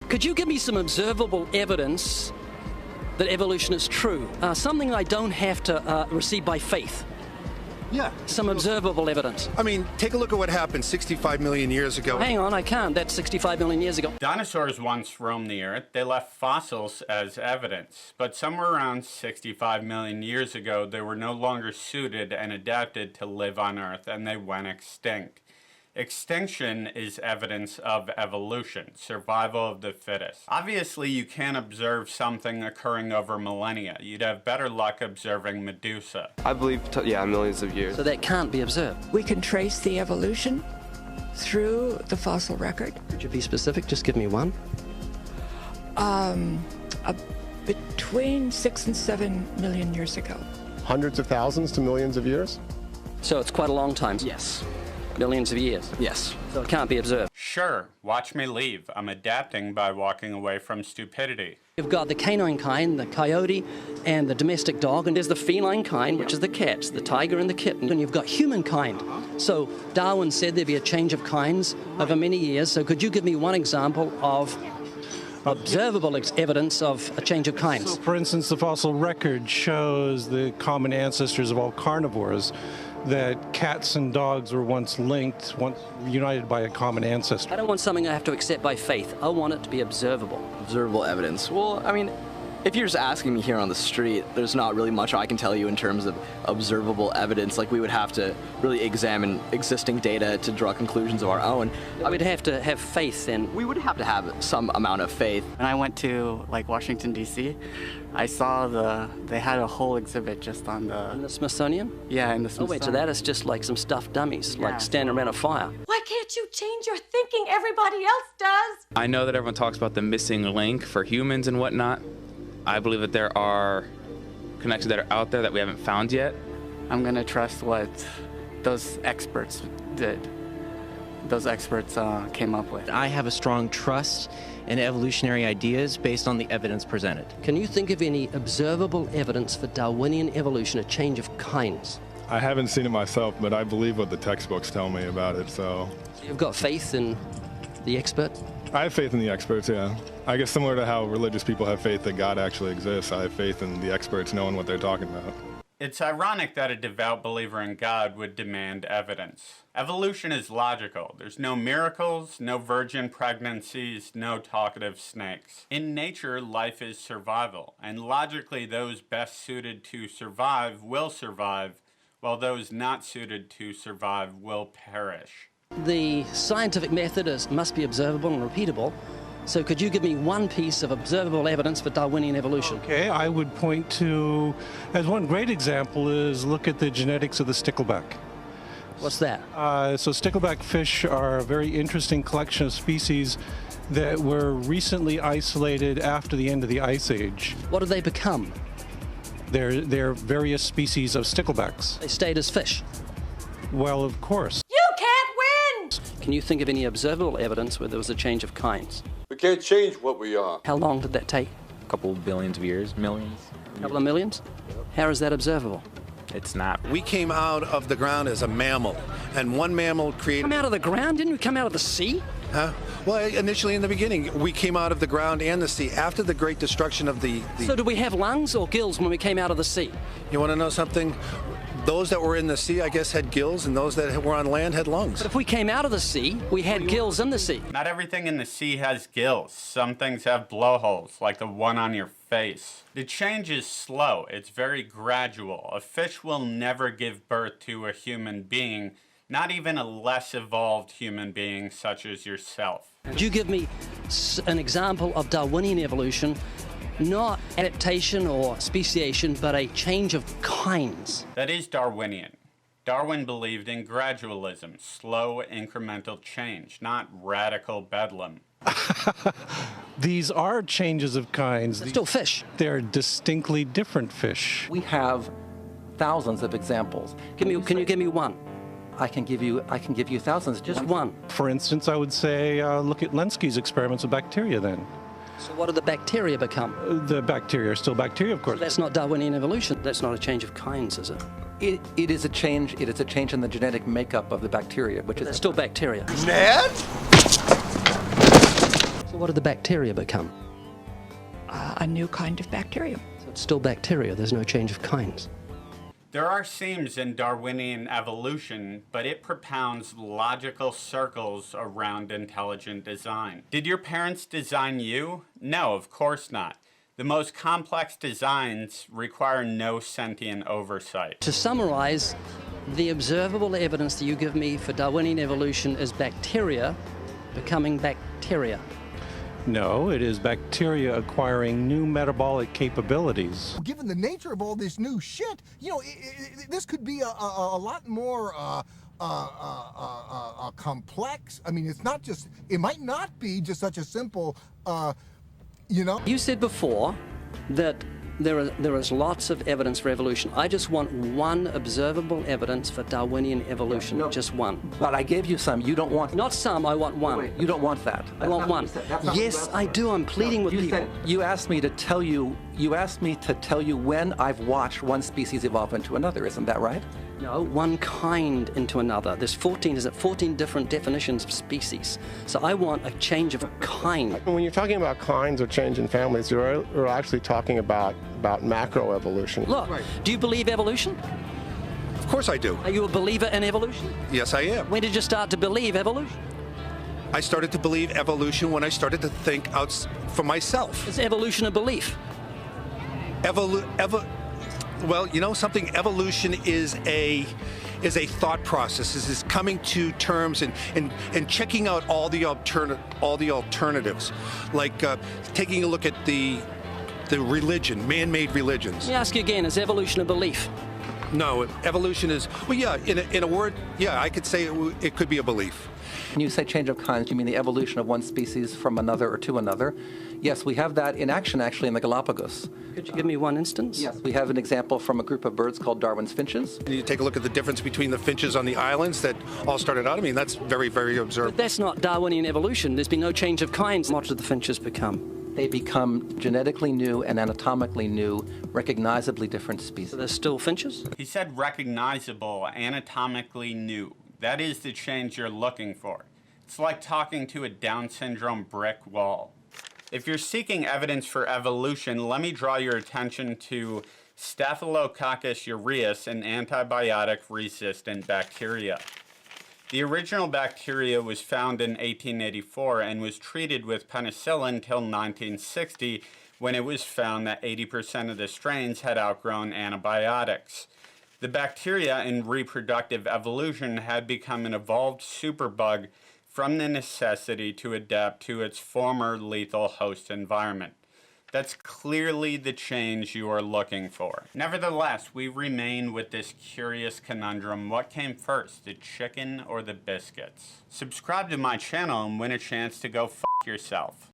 Could you give me some observable evidence that evolution is true? Something I don't have to receive by faith. Yeah. Some observable evidence. I mean, take a look at what happened 65 million years ago. Hang on, I can't. That's 65 million years ago. Dinosaurs once roamed the earth. They left fossils as evidence. But somewhere around 65 million years ago, they were no longer suited and adapted to live on earth, and they went extinct. Extinction is evidence of evolution, survival of the fittest. Obviously, you can't observe something occurring over millennia. You'd have better luck observing Medusa. I believe, millions of years. So that can't be observed. We can trace the evolution through the fossil record. Could you be specific? Just give me one. Between 6 and 7 million years ago. Hundreds of thousands to millions of years? So it's quite a long time. Yes. Millions of years. Yes. So it can't be observed. Sure, watch me leave. I'm adapting by walking away from stupidity. You've got the canine kind, the coyote, and the domestic dog, and there's the feline kind, which is the cats, the tiger and the kitten, and you've got humankind. So Darwin said there'd be a change of kinds over many years, so could you give me one example of observable evidence of a change of kinds? So, for instance, the fossil record shows the common ancestors of all carnivores, that cats and dogs were once linked, once united by a common ancestor. I don't want something I have to accept by faith. I want it to be observable. Observable evidence. Well, I mean, if you're just asking me here on the street, there's not really much I can tell you in terms of observable evidence. Like, we would have to really examine existing data to draw conclusions of our own. I would have to have faith then. We would have to have some amount of faith. When I went to Washington, D.C., I saw they had a whole exhibit just on the... In the Smithsonian? Yeah, in the Oh Smithsonian. wait, so that is just like some stuffed dummies, like standing around a fire. Why can't you change your thinking? Everybody else does. I know that everyone talks about the missing link for humans and whatnot. I believe that there are connections that are out there that we haven't found yet. I'm going to trust what those experts did. Those experts came up with. I have a strong trust in evolutionary ideas based on the evidence presented. Can you think of any observable evidence for Darwinian evolution, a change of kinds? I haven't seen it myself, but I believe what the textbooks tell me about it, so... You've got faith in the expert? I have faith in the experts, yeah. I guess similar to how religious people have faith that God actually exists, I have faith in the experts knowing what they're talking about. It's ironic that a devout believer in God would demand evidence. Evolution is logical. There's no miracles, no virgin pregnancies, no talkative snakes. In nature, life is survival, and logically those best suited to survive will survive, while those not suited to survive will perish. The scientific method must be observable and repeatable. So could you give me one piece of observable evidence for Darwinian evolution? Okay, I would point to, as one great example, is look at the genetics of the stickleback. What's that? So stickleback fish are a very interesting collection of species that were recently isolated after the end of the Ice Age. What did they become? They're various species of sticklebacks. They stayed as fish. Well, of course. You can't win! Can you think of any observable evidence where there was a change of kinds? We can't change what we are. How long did that take? A couple billions of years, millions. A couple of millions? How is that observable? It's not. We came out of the ground as a mammal, and one mammal created... Come out of the ground? Didn't we come out of the sea? Huh? Well, initially in the beginning, we came out of the ground and the sea after the great destruction of the... So did we have lungs or gills when we came out of the sea? You want to know something? Those that were in the sea, I guess, had gills, and those that were on land had lungs. But if we came out of the sea, we had gills in the sea. Not everything in the sea has gills. Some things have blowholes, like the one on your face. The change is slow. It's very gradual. A fish will never give birth to a human being, not even a less evolved human being such as yourself. Could you give me an example of Darwinian evolution? Not adaptation or speciation, but a change of kinds. That is Darwinian. Darwin believed in gradualism, slow incremental change, not radical bedlam. These are changes of kinds. They're still fish. They're distinctly different fish. We have thousands of examples. Can you give me one? I can give you thousands. Just one. For instance, I would say look at Lenski's experiments with bacteria then. So what did the bacteria become? The bacteria are still bacteria, of course. So that's not Darwinian evolution. That's not a change of kinds, is it? It is a change. It is a change in the genetic makeup of the bacteria, which is still bacteria. Ned? So What did the bacteria become? A new kind of bacterium. So it's still bacteria, there's no change of kinds. There are seams in Darwinian evolution, but it propounds logical circles around intelligent design. Did your parents design you? No, of course not. The most complex designs require no sentient oversight. To summarize, the observable evidence that you give me for Darwinian evolution is bacteria becoming bacteria. No, it is bacteria acquiring new metabolic capabilities. Given the nature of all this new shit, you know, this could be a lot more complex. I mean, it's not just, it might not be just such a simple, you know. You said before that there is lots of evidence for evolution. I just want one observable evidence for Darwinian evolution, no, just one. But I gave you some. You don't want. Not some. I want one. Wait, you don't want that. I want one. Yes, I do. I'm pleading with people. You asked me to tell you. You asked me to tell you when I've watched one species evolve into another. Isn't that right? No, one kind into another. There's 14 different definitions of species. So I want a change of kind. When you're talking about kinds or change in families, you're actually talking about macroevolution. Look, do you believe evolution? Of course I do. Are you a believer in evolution? Yes, I am. When did you start to believe evolution? I started to believe evolution when I started to think out for myself. Is evolution a belief? Well, you know something, evolution is a thought process. Is coming to terms and checking out all the alternatives, like taking a look at the religion, man-made religions. Let me ask you again, is evolution a belief? No, evolution is, well, yeah, in a word, yeah, I could say it could be a belief. When you say change of kinds, you mean the evolution of one species from another or to another? Yes, we have that in action, actually, in the Galapagos. Could you give me one instance? Yes, we have an example from a group of birds called Darwin's finches. You take a look at the difference between the finches on the islands that all started out. I mean, that's very, very observable. But that's not Darwinian evolution. There's been no change of kinds. What did the finches become? They become genetically new and anatomically new, recognizably different species. So they're still finches? He said recognizable, anatomically new. That is the change you're looking for. It's like talking to a Down syndrome brick wall. If you're seeking evidence for evolution, let me draw your attention to Staphylococcus aureus, an antibiotic-resistant bacteria. The original bacteria was found in 1884 and was treated with penicillin until 1960, when it was found that 80% of the strains had outgrown antibiotics. The bacteria in reproductive evolution had become an evolved superbug from the necessity to adapt to its former lethal host environment. That's clearly the change you are looking for. Nevertheless, we remain with this curious conundrum. What came first, the chicken or the biscuits? Subscribe to my channel and win a chance to go f*** yourself.